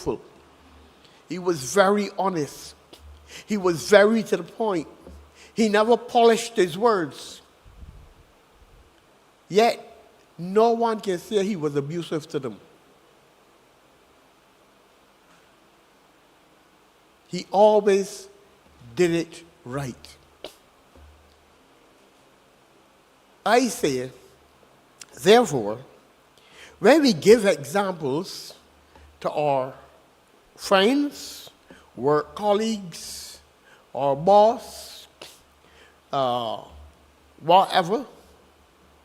truthful. He was very honest. He was very to the point. He never polished his words. Yet, no one can say he was abusive to them. He always did it right. I say, therefore, when we give examples to our friends, work colleagues, our boss, whatever,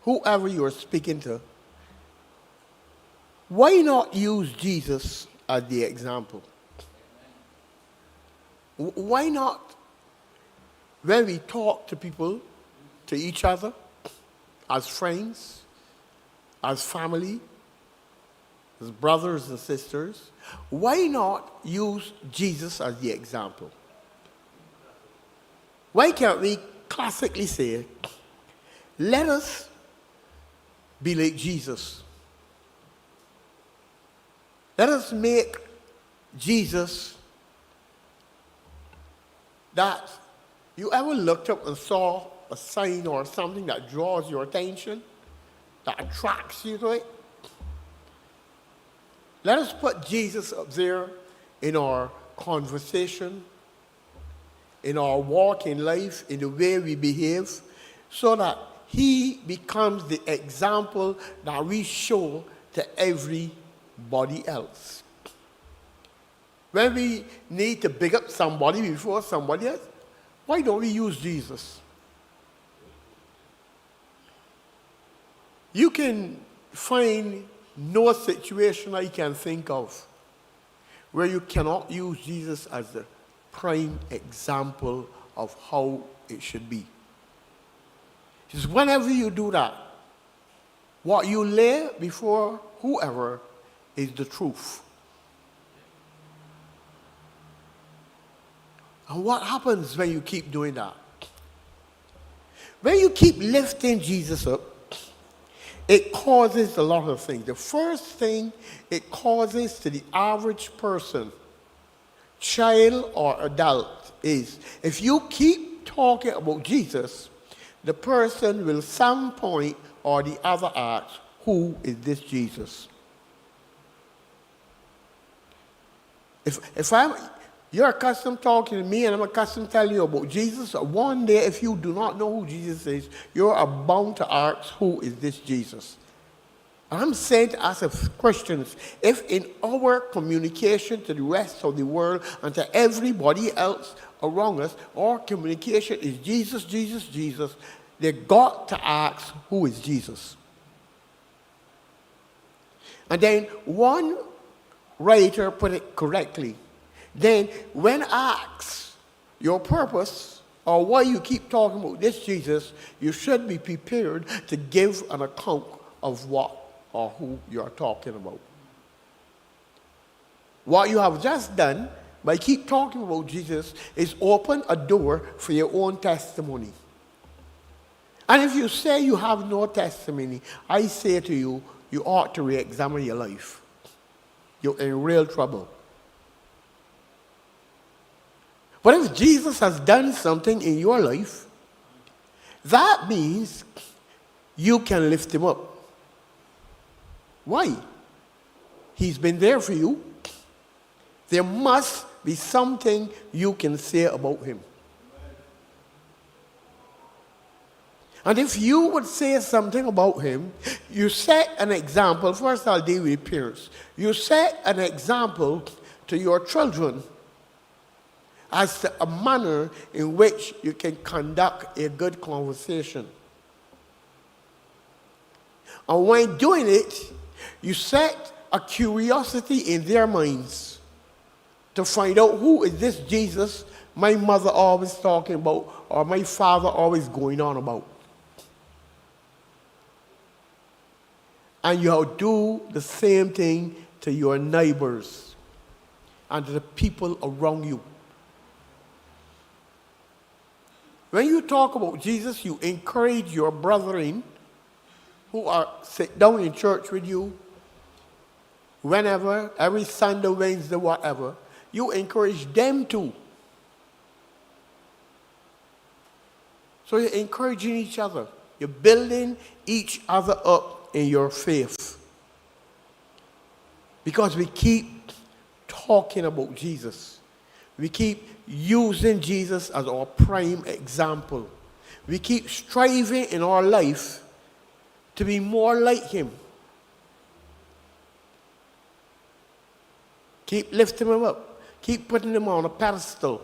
whoever you're speaking to, why not use Jesus as the example? Why not, when we talk to people, to each other, as friends, as family, as brothers and sisters, why not use Jesus as the example? Why can't we classically say, let us be like Jesus? Let us make Jesus that you ever looked up and saw a sign or something that draws your attention, that attracts you to it? Let us put Jesus up there in our conversation, in our walk in life, in the way we behave, so that he becomes the example that we show to everybody else. When we need to big up somebody before somebody else, why don't we use Jesus? You can find no situation I can think of where you cannot use Jesus as the prime example of how it should be. Because whenever you do that, what you lay before whoever is the truth. And what happens when you keep doing that? When you keep lifting Jesus up, it causes a lot of things. The first thing it causes to the average person, child or adult, is if you keep talking about Jesus, the person will some point or the other ask, who is this Jesus? If you're accustomed talking to me and I'm accustomed telling you about Jesus, one day if you do not know who Jesus is, you're bound to ask, who is this Jesus? And I'm saying to us as Christians, if in our communication to the rest of the world and to everybody else around us, our communication is Jesus, Jesus, Jesus, they got to ask, who is Jesus? And then one writer put it correctly. Then, when asked your purpose or why you keep talking about this Jesus, you should be prepared to give an account of what or who you are talking about. What you have just done by keep talking about Jesus is open a door for your own testimony. And if you say you have no testimony, I say to you, you ought to re-examine your life. You're in real trouble. But if Jesus has done something in your life, that means you can lift him up. Why? He's been there for you. There must be something you can say about him. And if you would say something about him, you set an example. First, I'll deal with parents. You set an example to your children as to a manner in which you can conduct a good conversation. And when doing it, you set a curiosity in their minds to find out, who is this Jesus my mother always talking about or my father always going on about? And you'll do the same thing to your neighbors and to the people around you. When you talk about Jesus, you encourage your brethren who are sit down in church with you. whenever, every Sunday, Wednesday, whatever, you encourage them to. So you're encouraging each other. You're building each other up in your faith. Because we keep talking about Jesus. We keep using Jesus as our prime example. We keep striving in our life to be more like him. Keep lifting him up. Keep putting him on a pedestal.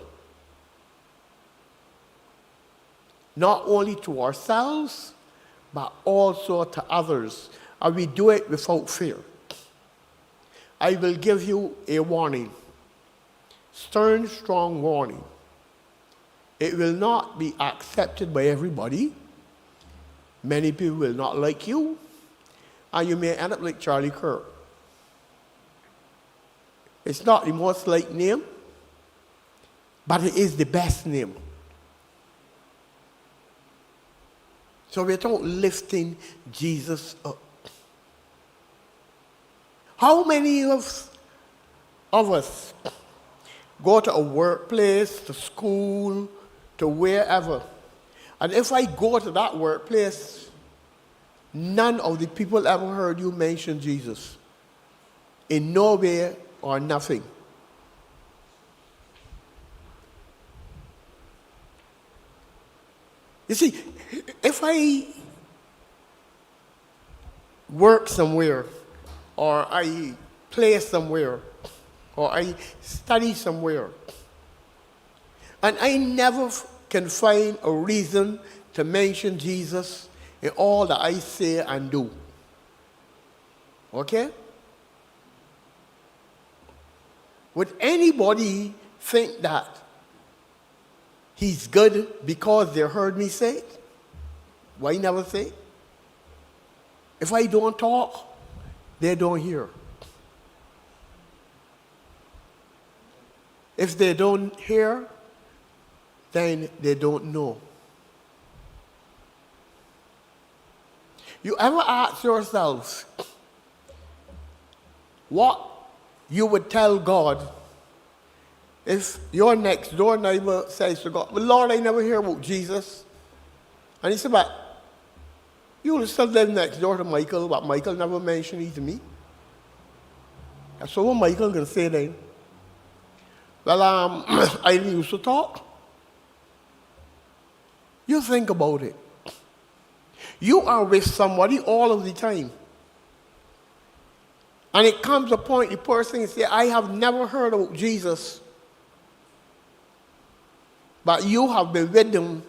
Not only to ourselves, but also to others. And we do it without fear. I will give you a warning. Stern, strong warning. It will not be accepted by everybody. Many people will not like you. And you may end up like Charlie Kirk. It's not the most liked name, but it is the best name. So we're talking lifting Jesus up. How many of us go to a workplace, to school, to wherever, and if I go to that workplace, none of the people ever heard you mention Jesus? In no way or nothing. You see, if I work somewhere, or I play somewhere, or I study somewhere, and I never can find a reason to mention Jesus in all that I say and do. Okay? Would anybody think that he's good because they heard me say it? Why never say it? If I don't talk, they don't hear. If they don't hear, then they don't know. You ever ask yourself what you would tell God if your next door neighbor says to God, "Well, Lord, I never hear about Jesus." And he said, "But you still live next door to Michael, but Michael never mentioned it to me." And so what Michael can say then? "Well, I used to talk." You think about it. You are with somebody all of the time. And it comes a point the person says, "I have never heard about Jesus." But you have been with them